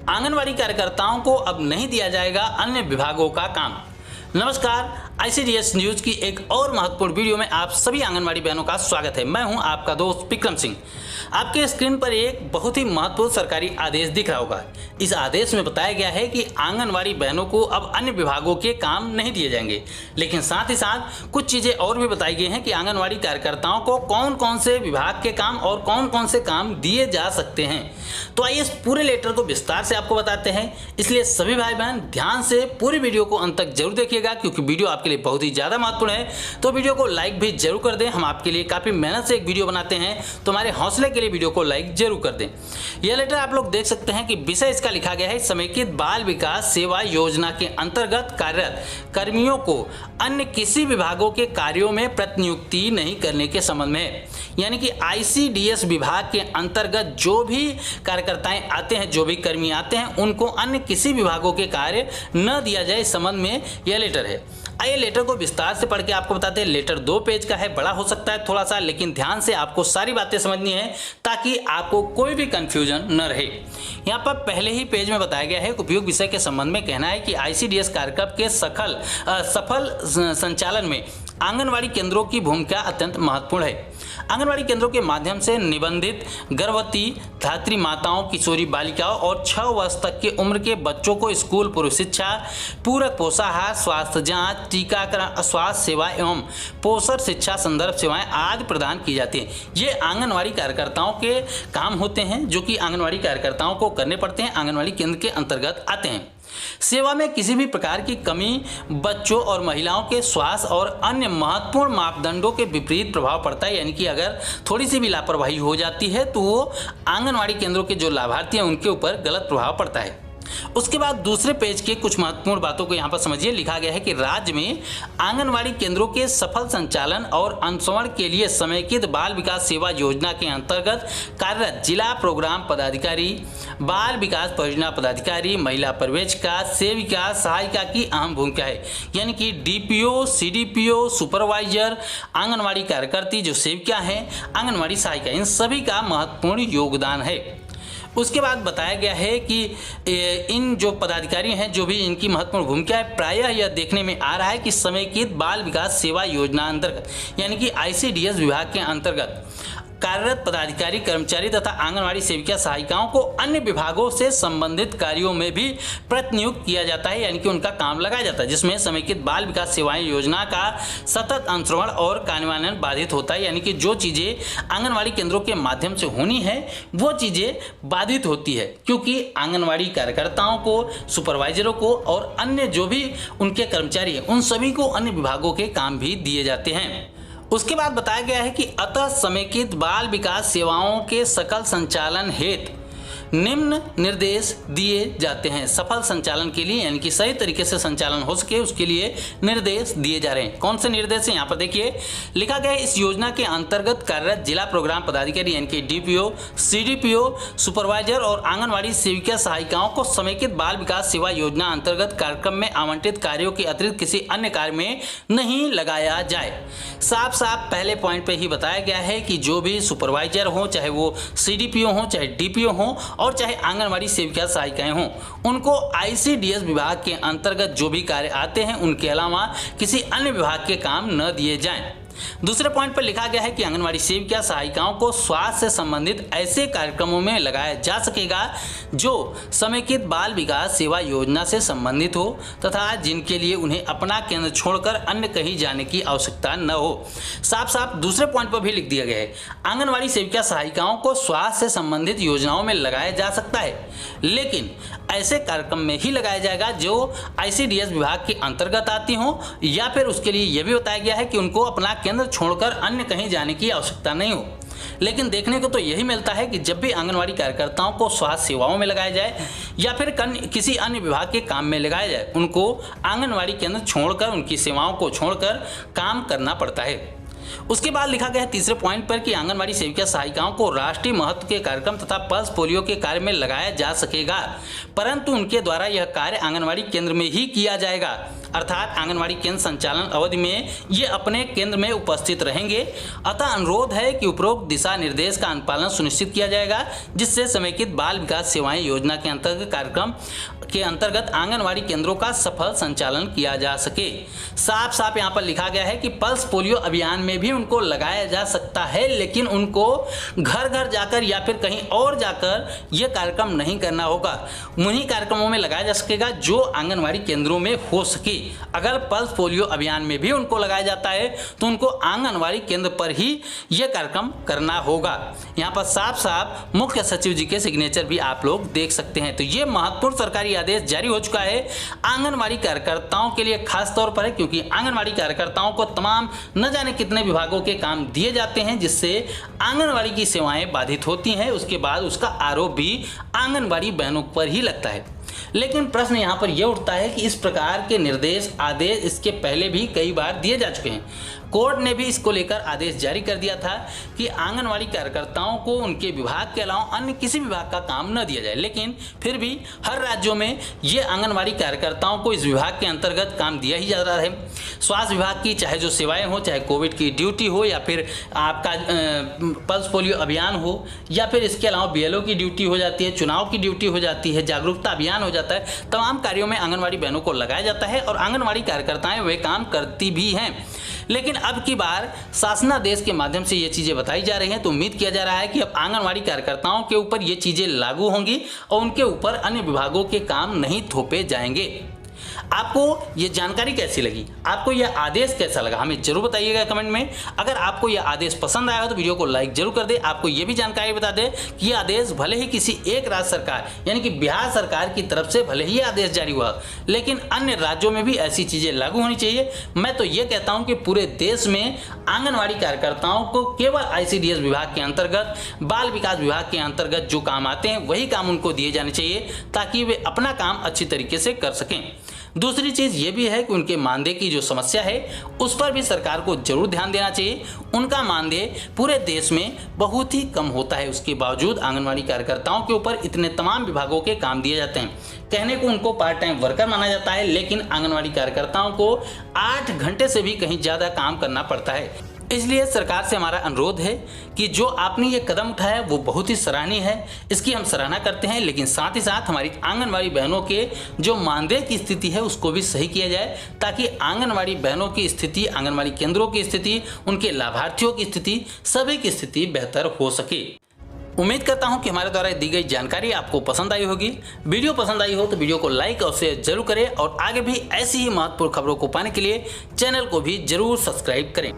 आंगनवाड़ी कार्यकर्ताओं को अब नहीं दिया जाएगा अन्य विभागों का काम। नमस्कार, ICDS न्यूज की एक और महत्वपूर्ण वीडियो में आप सभी आंगनवाड़ी बहनों का स्वागत है। मैं हूं आपका दोस्त विक्रम सिंह। आपके स्क्रीन पर एक बहुत ही महत्वपूर्ण सरकारी आदेश दिख रहा होगा। इस आदेश में बताया गया है कि आंगनवाड़ी बहनों को अब अन्य विभागों के काम नहीं दिए जाएंगे, लेकिन साथ ही साथ कुछ चीजें और भी बताई गई हैं कि आंगनवाड़ी कार्यकर्ताओं को कौन कौन से विभाग के काम और कौन कौन से काम दिए जा सकते हैं। तो आइए इस पूरे लेटर को विस्तार से आपको बताते हैं, इसलिए सभी भाई बहन ध्यान से पूरी वीडियो को अंत तक जरूर देखिएगा, क्योंकि वीडियो आपके लिए बहुत ही ज्यादा महत्वपूर्ण है। तो वीडियो को लाइक भी जरूर कर दें। हम आपके लिए काफी मेहनत से एक वीडियो बनाते हैं, तो हमारे हौसले के लिए वीडियो को लाइक जरूर कर दें। यह लेटर आप लोग देख सकते हैं कि विषय इसका लिखा गया है, समेकित बाल विकास सेवा योजना के अंतर्गत कार्यरत कर्मियों को अन्य किसी विभागों के कार्यों में प्रतिनियुक्ति नहीं करने के संबंध में। यानी कि ICDS विभाग के अंतर्गत जो भी कार्यकर्ताएं आते हैं, जो भी कर्मी आते हैं, उनको अन्य किसी विभागों के कार्य न दिया जाए, इस संबंध में यह लेटर है। आइए लेटर को विस्तार से पढ़ के आपको बताते हैं। लेटर 2 पेज का है, बड़ा हो सकता है थोड़ा सा, लेकिन ध्यान से आपको सारी बातें समझनी है ताकि आपको कोई भी कंफ्यूजन न रहे। यहाँ पर पहले ही पेज में बताया गया है, उपयुक्त विषय के संबंध में कहना है कि ICDS कार्यक्रम के सफल संचालन में आंगनवाड़ी केंद्रों की भूमिका अत्यंत महत्वपूर्ण है। आंगनवाड़ी केंद्रों के माध्यम से निबंधित गर्भवती धात्री माताओं, किशोरी बालिकाओं और 6 वर्ष तक की उम्र के बच्चों को स्कूल पूर्व शिक्षा, पूरक पोषाहार, स्वास्थ्य जांच, टीकाकरण, स्वास्थ्य सेवा एवं पोषण शिक्षा संदर्भ सेवाएं आदि प्रदान की जाती हैं। ये आंगनवाड़ी कार्यकर्ताओं के काम होते हैं, जो कि आंगनवाड़ी कार्यकर्ताओं को करने पड़ते हैं, आंगनवाड़ी केंद्र के अंतर्गत आते हैं। सेवा में किसी भी प्रकार की कमी बच्चों और महिलाओं के स्वास्थ्य और अन्य महत्वपूर्ण मापदंडों के विपरीत प्रभाव पड़ता है। यानी कि अगर थोड़ी सी भी लापरवाही हो जाती है तो वो आंगनवाड़ी केंद्रों के जो लाभार्थी हैं उनके ऊपर गलत प्रभाव पड़ता है। उसके बाद दूसरे पेज के कुछ महत्वपूर्ण बातों को यहाँ पर समझिए। लिखा गया है कि राज्य में आंगनवाड़ी केंद्रों के सफल संचालन और अनुश्रवण के लिए समेकित बाल विकास सेवा योजना के अंतर्गत कार्यरत जिला प्रोग्राम पदाधिकारी, बाल विकास परियोजना पदाधिकारी, महिला पर्यवेक्षिका, सेविका, सहायिका की अहम भूमिका है। यानी कि DPO, CDPO, सुपरवाइजर, आंगनवाड़ी कार्यकर्ती जो सेविका हैं, आंगनवाड़ी सहायिका, इन सभी का महत्वपूर्ण योगदान है। उसके बाद बताया गया है कि इन जो पदाधिकारी हैं, जो भी इनकी महत्वपूर्ण भूमिका है, प्रायः यह देखने में आ रहा है कि समेकित बाल विकास सेवा योजना अंतर्गत यानी कि ICDS विभाग के अंतर्गत कार्यरत पदाधिकारी, कर्मचारी तथा आंगनवाड़ी सेविका सहायिकाओं को अन्य विभागों से संबंधित कार्यों में भी प्रतिनियुक्त किया जाता है, यानी कि उनका काम लगाया जाता है, जिसमें समेकित बाल विकास सेवाएं योजना का सतत अनुश्रवण और कार्यान्वयन बाधित होता है। यानी कि जो चीज़ें आंगनवाड़ी केंद्रों के माध्यम से होनी है वो चीज़ें बाधित होती है, क्योंकि आंगनवाड़ी कार्यकर्ताओं को, सुपरवाइजरों को और अन्य जो भी उनके कर्मचारी हैं, उन सभी को अन्य विभागों के काम भी दिए जाते हैं। उसके बाद बताया गया है कि अतः समेकित बाल विकास सेवाओं के सकल संचालन हेतु निम्न निर्देश दिए जाते हैं। सफल संचालन के लिए, यानी कि सही तरीके से संचालन हो सके, उसके लिए निर्देश दिए जा रहे हैं। कौन से निर्देश हैं यहाँ पर देखिए। लिखा गया है इस योजना के अंतर्गत कार्यरत जिला प्रोग्राम पदाधिकारी यानी कि DPO, CDPO, सुपरवाइजर और आंगनवाड़ी सेविका सहायिकाओं को समेकित बाल विकास सेवा योजना अंतर्गत कार्यक्रम में आवंटित कार्यों के अतिरिक्त किसी अन्य कार्य में नहीं लगाया जाए। साफ साफ पहले पॉइंट पे ही बताया गया है कि जो भी सुपरवाइजर हो, चाहे वो CDPO हो, चाहे DPO हो और चाहे आंगनवाड़ी सेविका सहायिकाएं हों, उनको ICDS विभाग के अंतर्गत जो भी कार्य आते हैं उनके अलावा किसी अन्य विभाग के काम न दिए जाएं। दूसरे पॉइंट पर लिखा गया है कि आंगनवाड़ी सेविका सहायिकाओं को स्वास्थ्य से संबंधित ऐसे कार्यक्रमों में लगाया जा सकेगा जो समेकित बाल विकास सेवा योजना से संबंधित हो तथा जिनके लिए उन्हें अपना केंद्र छोड़कर अन्य कहीं जाने की आवश्यकता न हो। साफ साफ दूसरे पॉइंट पर भी लिख दिया गया है, आंगनवाड़ी सेविका सहायिकाओं को स्वास्थ्य से संबंधित योजनाओं में लगाया जा सकता है, लेकिन ऐसे कार्यक्रम में ही लगाया जाएगा जो ICDS विभाग के अंतर्गत आती हो, या फिर उसके लिए यह भी बताया गया है कि उनको अपना केंद्र छोड़कर अन्य कहीं जाने की आवश्यकता नहीं हो। लेकिन देखने को तो यही मिलता है कि जब भी आंगनवाड़ी कार्यकर्ताओं को स्वास्थ्य सेवाओं में लगाया जाए या फिर किसी अन्य विभाग के काम में लगाया जाए, उनको आंगनवाड़ी केंद्र छोड़कर, उनकी सेवाओं को छोड़कर काम करना पड़ता है। उसके बाद लिखा गया है तीसरे पॉइंट पर कि आंगनवाड़ी सेविका सहायिकाओं को राष्ट्रीय महत्व के कार्यक्रम तथा पल्स पोलियो के कार्य में लगाया जा सकेगा, परंतु उनके द्वारा यह कार्य आंगनवाड़ी केंद्र में ही किया जाएगा। अर्थात आंगनवाड़ी केंद्र संचालन अवधि में ये अपने केंद्र में उपस्थित रहेंगे। अतः अनुरोध है कि उपरोक्त दिशा निर्देश का अनुपालन सुनिश्चित किया जाएगा, जिससे समेकित बाल विकास सेवाएं योजना के अंतर्गत कार्यक्रम के अंतर्गत आंगनवाड़ी केंद्रों का सफल संचालन किया जा सके। साफ साफ यहाँ पर लिखा गया है कि पल्स पोलियो अभियान में भी उनको लगाया जा सकता है, लेकिन उनको घर घर जाकर या फिर कहीं और जाकर यह कार्यक्रम नहीं करना होगा। उन्हीं कार्यक्रमों में लगाया जा सकेगा जो आंगनवाड़ी केंद्रों में हो सके। अगर पल्स पोलियो अभियान में भी उनको लगाया जाता है तो उनको आंगनवाड़ी केंद्र पर ही यह कार्यक्रम करना होगा। यहाँ पर साफ साफ मुख्य सचिव जी के सिग्नेचर भी आप लोग देख सकते हैं। तो ये महत्वपूर्ण सरकारी आदेश जारी हो चुका है आंगनवाड़ी कार्यकर्ताओं के लिए, खास तौर पर है क्योंकि आंगनवाड़ी कार्यकर्ताओं को तमाम न जाने कितने विभागों के काम दिए जाते हैं, जिससे आंगनवाड़ी की सेवाएं बाधित होती हैं। उसके बाद उसका आरोप भी आंगनवाड़ी बहनों पर ही लगता है। लेकिन प्रश्न यहाँ पर यह उठता है कि इस प्रकार के निर्देश आदेश इसके पहले भी कई बार दिए जा चुके हैं। कोर्ट ने भी इसको लेकर आदेश जारी कर दिया था कि आंगनवाड़ी कार्यकर्ताओं को उनके विभाग के अलावा अन्य किसी विभाग का काम न दिया जाए, लेकिन फिर भी हर राज्यों में ये आंगनवाड़ी कार्यकर्ताओं को इस विभाग के अंतर्गत काम दिया ही जा रहा है। स्वास्थ्य विभाग की चाहे जो सेवाएं हो, चाहे कोविड की ड्यूटी हो या फिर आपका पल्स पोलियो अभियान हो या फिर इसके अलावा बीएलओ की ड्यूटी हो जाती है, चुनाव की ड्यूटी हो जाती है, जागरूकता अभियान हो जाता है, तमाम कार्यों में आंगनवाड़ी बहनों को लगाया जाता है और आंगनवाड़ी कार्यकर्ताएं वे काम करती भी हैं। लेकिन अब की बार शासनादेश के माध्यम से ये चीज़ें बताई जा रही हैं, तो उम्मीद किया जा रहा है कि अब आंगनवाड़ी कार्यकर्ताओं के ऊपर ये चीज़ें लागू होंगी और उनके ऊपर अन्य विभागों के काम नहीं थोपे जाएंगे। आपको ये जानकारी कैसी लगी, आपको यह आदेश कैसा लगा, हमें जरूर बताइएगा कमेंट में। अगर आपको यह आदेश पसंद आया हो तो वीडियो को लाइक जरूर कर दे। आपको यह भी जानकारी बता दें कि यह आदेश भले ही किसी एक राज्य सरकार यानी कि बिहार सरकार की तरफ से भले ही आदेश जारी हुआ, लेकिन अन्य राज्यों में भी ऐसी चीजें लागू होनी चाहिए। मैं तो ये कहता हूं कि पूरे देश में आंगनवाड़ी कार्यकर्ताओं को केवल ICDS विभाग के अंतर्गत, बाल विकास विभाग के अंतर्गत जो काम आते हैं वही काम उनको दिए जाने चाहिए, ताकि वे अपना काम अच्छी तरीके से कर सकें। दूसरी चीज़ ये भी है कि उनके मानदेय की जो समस्या है उस पर भी सरकार को जरूर ध्यान देना चाहिए। उनका मानदेय पूरे देश में बहुत ही कम होता है, उसके बावजूद आंगनवाड़ी कार्यकर्ताओं के ऊपर इतने तमाम विभागों के काम दिए जाते हैं। कहने को उनको पार्ट टाइम वर्कर माना जाता है, लेकिन आंगनवाड़ी कार्यकर्ताओं को 8 घंटे से भी कहीं ज़्यादा काम करना पड़ता है। इसलिए सरकार से हमारा अनुरोध है कि जो आपने ये कदम उठाया वो बहुत ही सराहनीय है, इसकी हम सराहना करते हैं, लेकिन साथ ही साथ हमारी आंगनवाड़ी बहनों के जो मानदेय की स्थिति है उसको भी सही किया जाए, ताकि आंगनवाड़ी बहनों की स्थिति, आंगनवाड़ी केंद्रों की स्थिति, उनके लाभार्थियों की स्थिति, सभी की स्थिति बेहतर हो सके। उम्मीद करता हूं कि हमारे द्वारा दी गई जानकारी आपको पसंद आई होगी। वीडियो पसंद आई हो तो वीडियो को लाइक और शेयर जरूर करें और आगे भी ऐसी ही महत्वपूर्ण खबरों को पाने के लिए चैनल को भी जरूर सब्सक्राइब करें।